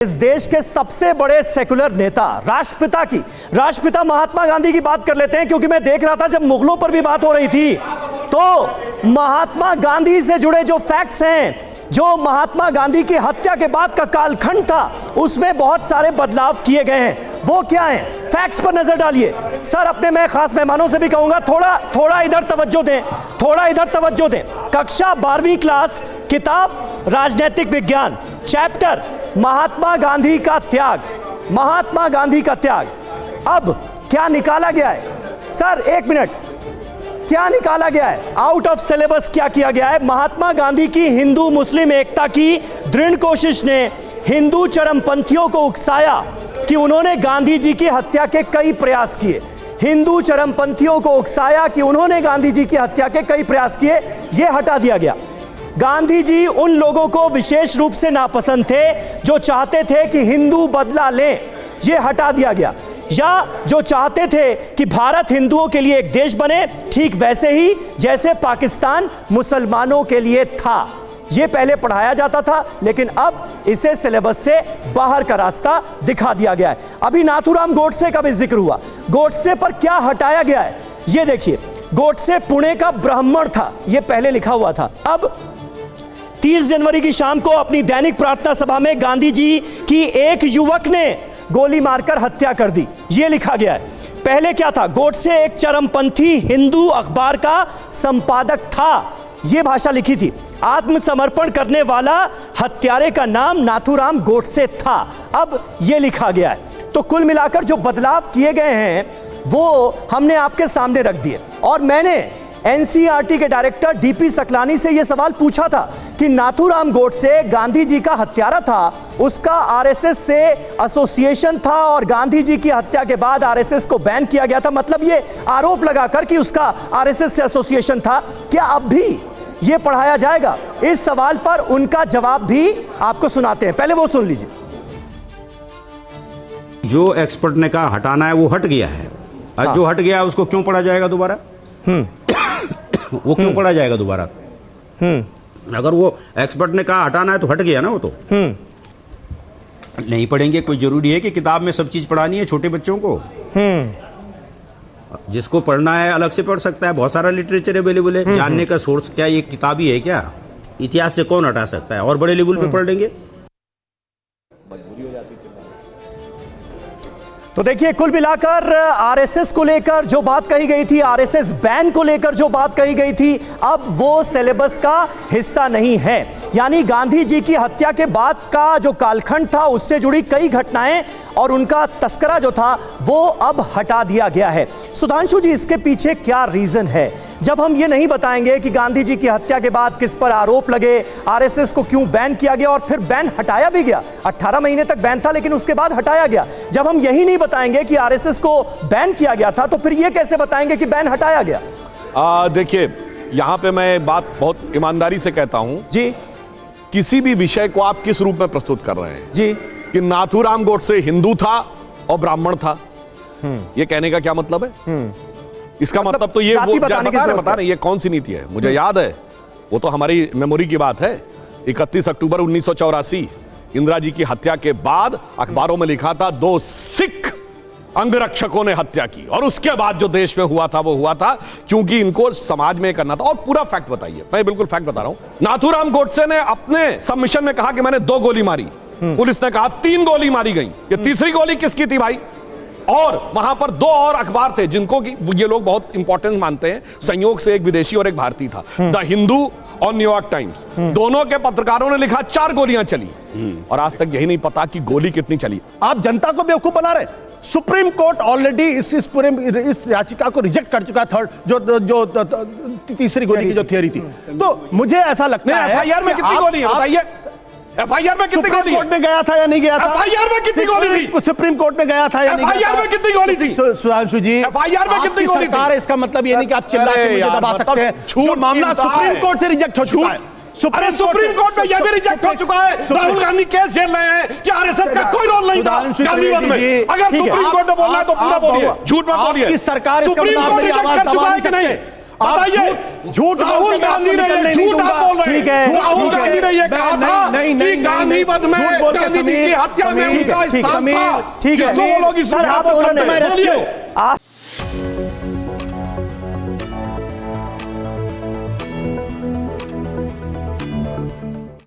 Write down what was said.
इस देश के सबसे बड़े सेकुलर नेता राष्ट्रपिता महात्मा गांधी की बात कर लेते हैं, क्योंकि मैं देख रहा था जब मुगलों पर भी बात हो रही थी तो महात्मा गांधी से जुड़े जो फैक्ट्स हैं, जो महात्मा गांधी की हत्या के बाद का कालखंड था, उसमें बहुत सारे बदलाव किए गए हैं। वो क्या हैं? फैक्ट्स पर नजर डालिए। सर, अपने मैं खास मेहमानों से भी कहूंगा थोड़ा इधर तवज्जो दें। कक्षा 12वीं क्लास, किताब राजनीतिक विज्ञान, चैप्टर महात्मा गांधी का त्याग। अब क्या निकाला गया है? सर एक मिनट, क्या निकाला गया है? आउट ऑफ सिलेबस क्या किया गया है? महात्मा गांधी की हिंदू मुस्लिम एकता की दृढ़ कोशिश ने हिंदू चरमपंथियों को उकसाया कि उन्होंने गांधी जी की हत्या के कई प्रयास किए। हिंदू चरमपंथियों को उकसाया कि उन्होंने गांधी जी की हत्या के कई प्रयास किए, यह हटा दिया गया। गांधी जी उन लोगों को विशेष रूप से नापसंद थे जो चाहते थे कि हिंदू बदला लें, यह हटा दिया गया। या जो चाहते थे कि भारत हिंदुओं के लिए एक देश बने, ठीक वैसे ही जैसे पाकिस्तान मुसलमानों के लिए था। यह पहले पढ़ाया जाता था, लेकिन अब इसे सिलेबस से बाहर का रास्ता दिखा दिया गया है। अभी नाथूराम गोडसे का भी जिक्र हुआ। गोडसे पर क्या हटाया गया है यह देखिए। गोडसे पुणे का ब्राह्मण था, यह पहले लिखा हुआ था। अब 30 जनवरी की शाम को अपनी दैनिक प्रार्थना सभा में गांधी जी की एक युवक ने गोली मारकर हत्या कर दी, यह लिखा गया है। पहले क्या था? गोडसे एक चरमपंथी हिंदू अखबार का संपादक था, यह भाषा लिखी थी। आत्मसमर्पण करने वाला हत्यारे का नाम नाथूराम गोडसे था, अब यह लिखा गया है। तो कुल मिलाकर जो बदलाव किए गए हैं वो हमने आपके सामने रख दिए। और मैंने एनसीईआरटी के डायरेक्टर डीपी सकलानी से यह सवाल पूछा था कि नाथूराम गोडसे गांधी जी का हत्यारा था, उसका आरएसएस से एसोसिएशन था और गांधी जी की हत्या के बाद आरएसएस को बैन किया गया था, मतलब यह आरोप लगाकर कि उसका आरएसएस से एसोसिएशन था। क्या अब भी यह पढ़ाया जाएगा? इस सवाल पर उनका जवाब भी आपको सुनाते हैं, पहले वो सुन लीजिए। जो एक्सपर्ट ने कहा हटाना है वो हट गया है। हाँ। जो हट गया उसको क्यों पढ़ा जाएगा दोबारा? वो क्यों पढ़ा जाएगा दोबारा? अगर वो एक्सपर्ट ने कहा हटाना है तो हट गया ना, वो तो नहीं पढ़ेंगे। कोई जरूरी है कि किताब में सब चीज पढ़ानी है छोटे बच्चों को? जिसको पढ़ना है अलग से पढ़ सकता है, बहुत सारा लिटरेचर अवेलेबल है। जानने का सोर्स क्या ये किताब ही है क्या? इतिहास से कौन हटा सकता है? और बड़े लेवल पे पढ़ लेंगे। तो देखिए, कुल मिलाकर आरएसएस को लेकर जो बात कही गई थी, आरएसएस बैन को लेकर जो बात कही गई थी, अब वो सिलेबस का हिस्सा नहीं है। यानी गांधी जी की हत्या के बाद का जो कालखंड था, उससे जुड़ी कई घटनाएं और उनका तस्करा जो था वो अब हटा दिया गया है। सुधांशु जी, इसके पीछे क्या रीजन है? जब हम ये नहीं बताएंगे कि गांधी जी की हत्या के बाद किस पर आरोप लगे, आरएसएस को क्यों बैन किया गया और फिर बैन हटाया भी गया। 18 महीने तक बैन था लेकिन उसके बाद हटाया गया। जब हम यही नहीं बताएंगे कि आरएसएस को बैन किया गया था, तो फिर ये कैसे बताएंगे कि बैन हटाया गया? देखिए, यहां पे मैं बात बहुत ईमानदारी से कहता हूं जी। किसी भी विषय को आप किस रूप में प्रस्तुत कर रहे हैं जी, कि नाथूराम गोडसे हिंदू था और ब्राह्मण था, ये कहने का क्या मतलब है? इसका मतलब तो ये बता रहे ये कौन सी नीति है? मुझे याद है, वो तो हमारी मेमोरी की बात है। 31 अक्टूबर 1984 इंदिरा जी की हत्या के बाद अखबारों में लिखा था 2 सिख अंगरक्षकों ने हत्या की, और उसके बाद जो देश में हुआ था वो हुआ था क्योंकि इनको समाज में करना था। और पूरा फैक्ट बताइए, मैं बिल्कुल फैक्ट बता रहा हूं। नाथूराम गोडसे ने अपने सबमिशन में कहा कि मैंने 2 गोली मारी, पुलिस ने कहा 3 गोली मारी गई। ये तीसरी गोली किसकी थी भाई? और वहां पर 2 और अखबार थे जिनको कि ये लोग बहुत इंपॉर्टेंट मानते हैं, संयोग से एक विदेशी और एक भारतीय था, द हिंदू और न्यूयॉर्क टाइम्स। दोनों के पत्रकारों ने लिखा 4 गोलियां चली, और आज तक यही नहीं पता कि गोली कितनी चली। आप जनता को बेवकूफ बना रहे। सुप्रीम कोर्ट ऑलरेडी इस याचिका को रिजेक्ट कर चुका था, जो तीसरी गोली की जो थियरी थी। तो मुझे ऐसा लगता है एफआईआर में कितनी गोली है बताइए? एफआईआर में कितनी गोली? कोर्ट में गया था या नहीं गया था? एफआईआर में कितनी गोली थी? सुप्रीम कोर्ट में गया था या नहीं? एफआईआर में कितनी गोली थी? सुधांशु जी, एफआईआर में कितनी गोली थी? सरकार, इसका मतलब ये नहीं कि आप चिल्ला के मुझे दबा सकते हैं। जो मामला सुप्रीम कोर्ट से रिजेक्ट हो चुका है, सुप्रीम कोर्ट में यह भी रिजेक्ट हो चुका है। राहुल गांधी केस झेल रहे हैं कि आरएसएस का कोई रोल नहीं था गांधीवाद में। अगर सुप्रीम कोर्ट ने बोला है तो पूरा बोलिए, झूठ मत बोलिए। सरकार सुप्रीम कोर्ट रिजेक्ट कर चुका है कि नहीं? बताइए, झूठ राहुल गांधी ने ये झूठ आप बोल रहे हैं। ठीक है, राहुल गांधी ने ये कहा था कि गांधी वध में, गांधी जी की हत्या में उनका स्थान था। ठीक है, जिसको वो लोग इस सर आप दोनों ने बोलिए।